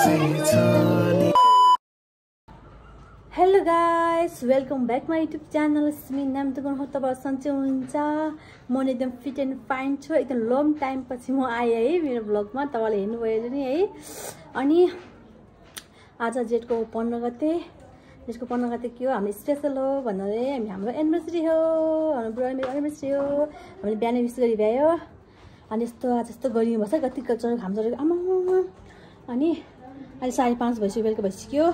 Hello guys, welcome back my YouTube channel स्मी नाम त तपाईहरु सन्चै हुनुहुन्छ। म एकदम फिट एन्ड फाइन छु। एकदम लङ टाइम पछि म आएँ है मेरो ब्लगमा, तपाईले हेर्नुभयो नि है। अनि आज जेठको 15 गते के हो, हाम्रो स्पेशल हो भन्नाले हाम्रो एनिभर्सरी हो, हाम्रो बुढाले मेरो एनिभर्सरी हो। हामीले बिहानै विश गरिभ्यायो अनि यस्तो आज यस्तो गरिनुपर्छ, कति कचर घाम झरेको आमा। अनि अहिले 5:30 भइसक्यो, बेलुका भइसक्यो।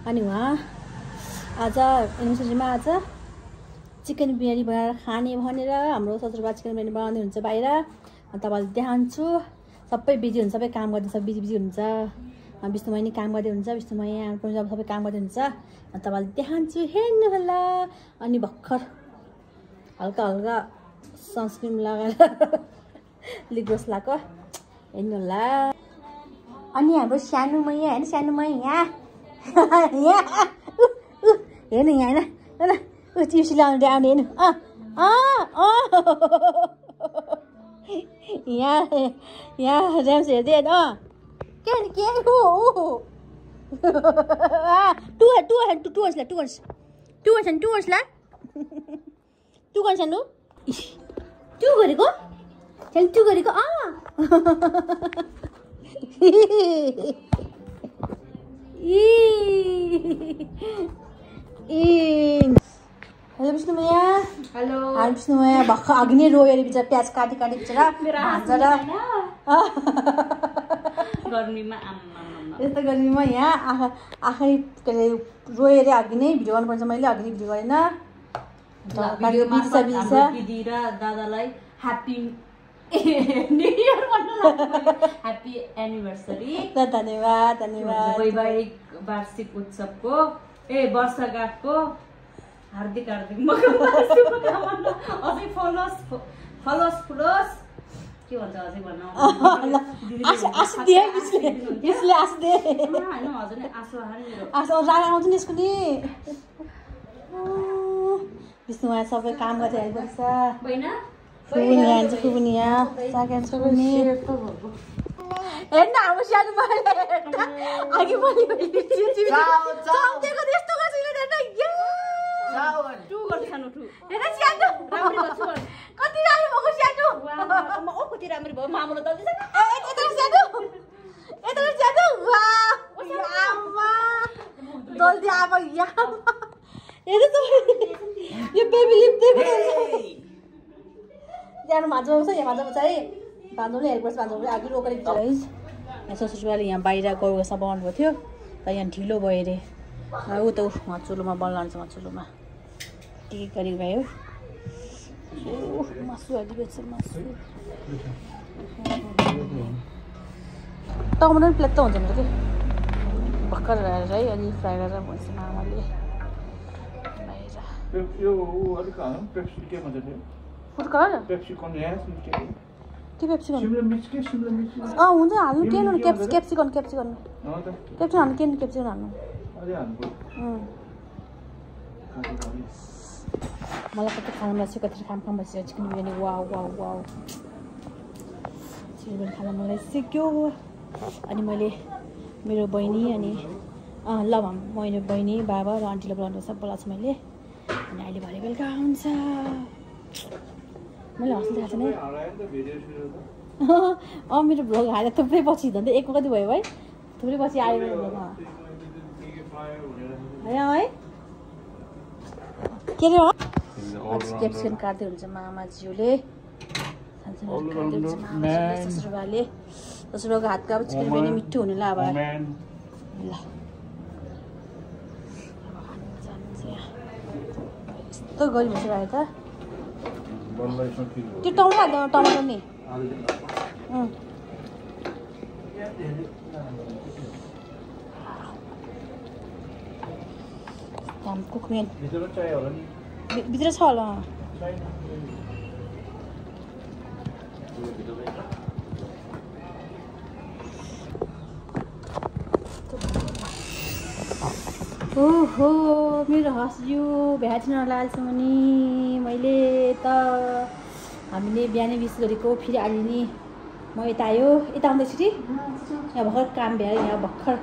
अनि उहाँ आज एनिभर्सरीमा आज चिकन बिरयानी बनाएर खाने भनेर हाम्रो ससुरबा चिकन बिरयानी बनाउँदै हुन्छ बाहिर। अनि तपाईलाई देखाउँछु। सबै बिजी हुन्छ, सबै काम गर्दै, सब बिजी हुन्छ। विष्णुमय नि काम गर्दै हुन्छ, विष्णुमय यहाँ सबै काम गर्दै हुन्छ। अनि तपाईलाई देखाउँछु, हेर्नु होला। अनि भर्खर हल्का हल्का सनस्क्रिन लगाएर लिप ग्लोस लगाएको, हेर्नु होला। अनि हाम्रो सानोमय हैन, सानोमय यहाँ हेर्नु यहाँ होइन चिप्सी ल्याउनु आउने हेर्नु। यहाँ ऱ्याम्स हेर्दै होइन के हो हेलो विष्णुमैया। हेलो विष्णुमैया। भर्खर अघि नै रोएर बिचरा प्याज काटी बिचरा भान्जा र गर्मीमा यस्तो गर्मीमा यहाँ आखै के अरे रोएर अघि नै भिडियो गर्नुपर्छ। मैले अघि नै भिडियो गरेन। दिदी र दादालाई happy new year happy anniversary. धन्यवाद धन्यवाद। वैवाहिक वार्षिक उत्सवको वर्षगाँठको हार्दिक शुभकामना। अझै फलोस् के भन्छ अझै भन्नु आउँछ नि यसको नि। विष्णुमा सबै काम गर्दै आइपर्छ। हेर्न हाम्रो सानोमा अघि जल्दी अब यो बेबी लिप जानु भान्जा आउँछ। यहाँ भान्जा आउँछ है, भान्जाले हेल्प गर्छ। भान्जाले अघि रोकेर यहाँ ससुराले यहाँ बाहिर गौरको सब बनाउनु भएको थियो, त यहाँ ढिलो भयो अरे। ऊ त उहाँ चुलोमा बल लान्छ, उहाँ चुलोमा के गरेको भयो। मासु हालिदिएछ, मासु टमाटर प्लेट त हुन्छ मेरो कि भर्खर रहेर है। अनि फ्राई गरेर भन्छ आमाले बाहिर। फुड कलर के पेप्सिकन हुन्छ हाल्नु, के हाल्नु क्याप्सिकन हाल्नु, के क्याप्सिकन हाल्नु। मलाई कति खानु मन लाग्छ, कति काम भइसक्यो। Chicken biryani wow chicken biryani खान मलाई सिक्यो। अनि मैले मेरो बहिनी अनि मैले बहिनी बाबा र आन्टीलाई बोलाउनु सब बोलाएको छु मैले। अनि अहिले भरे बेलुका हुन्छ। मैले हस्नु थाल्छ नि मेरो भ्लग हालेर थुप्रै पछि झन् 1 कति भयो है, थुप्रै पछि आयो मेरो भ्लगमा है। के अरे क्याप्सिकन काट्दै हुन्छ मामाज्यूले, ससुराको हातको अब चिकन बिरयानी मिठो हुने ल। अब ल यस्तो गरी बसिरहेको त। त्यो टमाटर नि कुकमेन भित्र छ होला। ओहो मेरो हस्यु भ्याटिन लाग्छ भने मैले त हामीले बिहानै विश गरेको फेरि अहिले नि म यता आयो यता आउँदैछु कि यहाँ भर्खर काम भ्याएर यहाँ भर्खर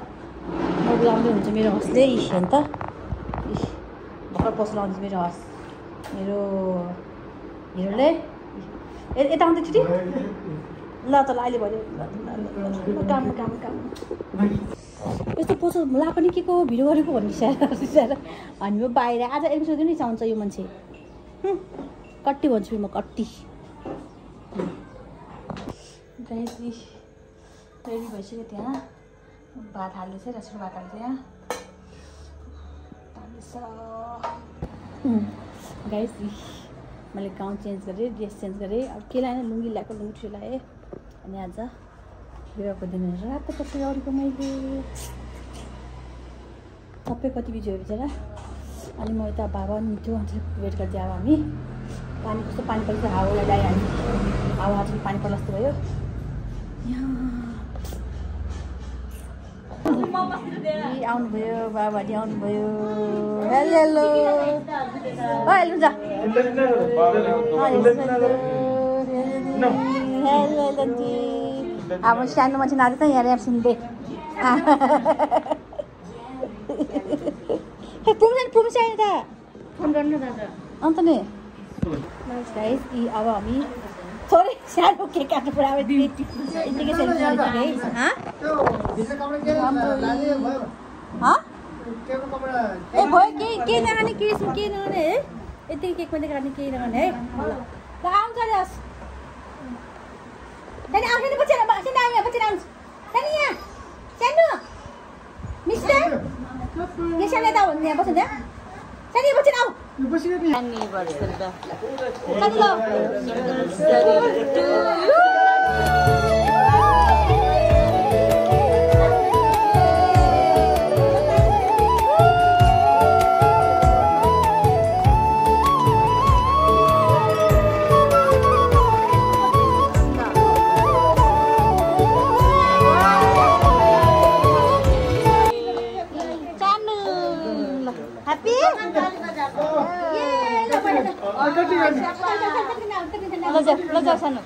म बोलाउँदै हुन्छ मेरो हँसले हेर्नु त भर्खर पसल आउँदैछ मेरो हँस मेरो हिरोले यता आउँदैछु कि ल त ल अहिले भयो काम काम काम यस्तो पसल ला पनि के को भिडियो गरेको भन्ने रिसाएर अनि म बाहिर आज एपिसोड पनि रिसाउँछ यो मान्छे कट्टी भन्छु म कट्टी रेडी भइसक्यो त्यहाँ भात हाल्दैछ रेस्टुरेन्ट भात हाल्दैछ यहाँ गाइस मैले गाउँ चेन्ज गरेँ ड्रेस चेन्ज गरेँ अब के लाएन लुङ्गी ल्याएको लुङ्गी ठुलो लगाएँ अनि आज विवाहको दिन रातो कपडा अरूको मैले सबै कति बिजी हो बिचरा अनि म यता बाबा मिठो अन्त वेट गर्दै अब हामी पानी कस्तो पानी पर्छ हावालाई ल्यायो हामी हावा हातमा पानी पर्ला जस्तो भयो आउनुभयो बाबाले आउनुभयो हेलो हेलो हेलो जा हेलो अब सानो मान्छे नाच्छ यहाँ ऱ्याप सुन्दै पुग्छ त फोन गर्नु दादा अन्त नि गाइस अब हामी थोरै सानो केक काट्नु पर्यो अब यतिकै सेल्फी है ए भयो केही नखाने केही नखाने है यतिकै केक मात्रै काट्ने केही नखाने है ल आउँछ अरे हस् सानो आउँछ नि पछि आउँछ सानो यहाँ सानो मिस्टर यो सानो यता भन्नु यहाँ बस्नु त्यहाँ सानो पछि आऊ लजा सानो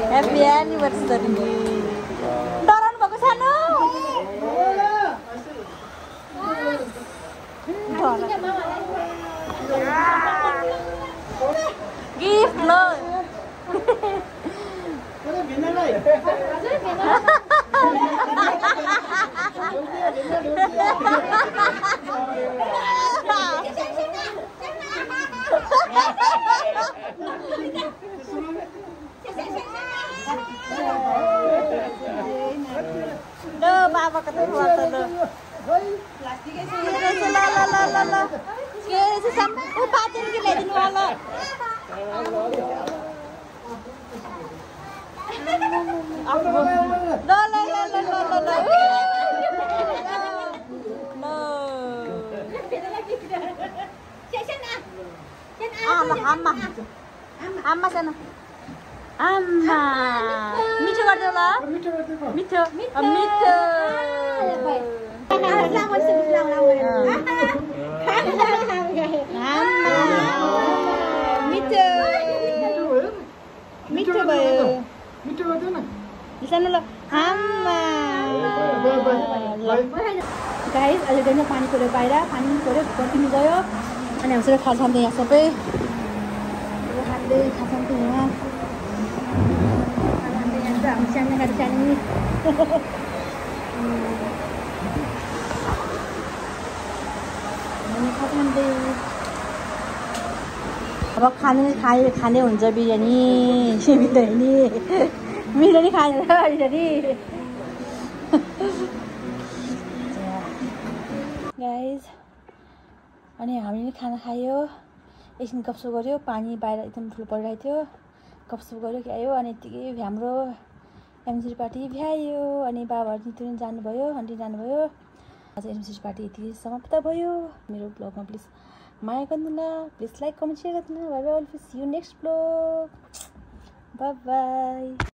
Happy anniversary. Dorong bagus sana. Gift lo. Lo bawa ketemu atau lo? Plastiknya sih sampai patin gila di luar. Amma sana. Amma. Micho गर्दै होला मिठो मिठो मिठो भयो मिठो गर्दैन सानो ल आम्मा गाइस अहिले पनि पानी पर्यो बाहिर पानी पर्यो कन्टिन्यू गयो अनि हामी सबै खान्छौँ यहाँ सबै खाँदै खान्छौँ यहाँ हामी सानो खान्छ अनि काठमाडौँ अब खाने हुन्छ बिरयानी बिरयानी खाने र बिरयानी गाइज। अनि हामीले खाना खायो, एकछिन गफसफ गऱ्यो, पानी बाहिर एकदम ठुलो परिरहेको थियो, गफसफ गऱ्यो आयो। अनि यत्तिकै हाम्रो एमसी पार्टी भ्यायो। अनि बाबाहरू नितुन जानुभयो, आन्टी जानुभयो। आज एमसी पार्टी यति समाप्त भयो। मेरो ब्लगमा प्लिज माया गर्नुहोला, प्लिज लाइक कमेन्ट सेयर गर्नुहोला। Bye bye, see you next blog, bye by.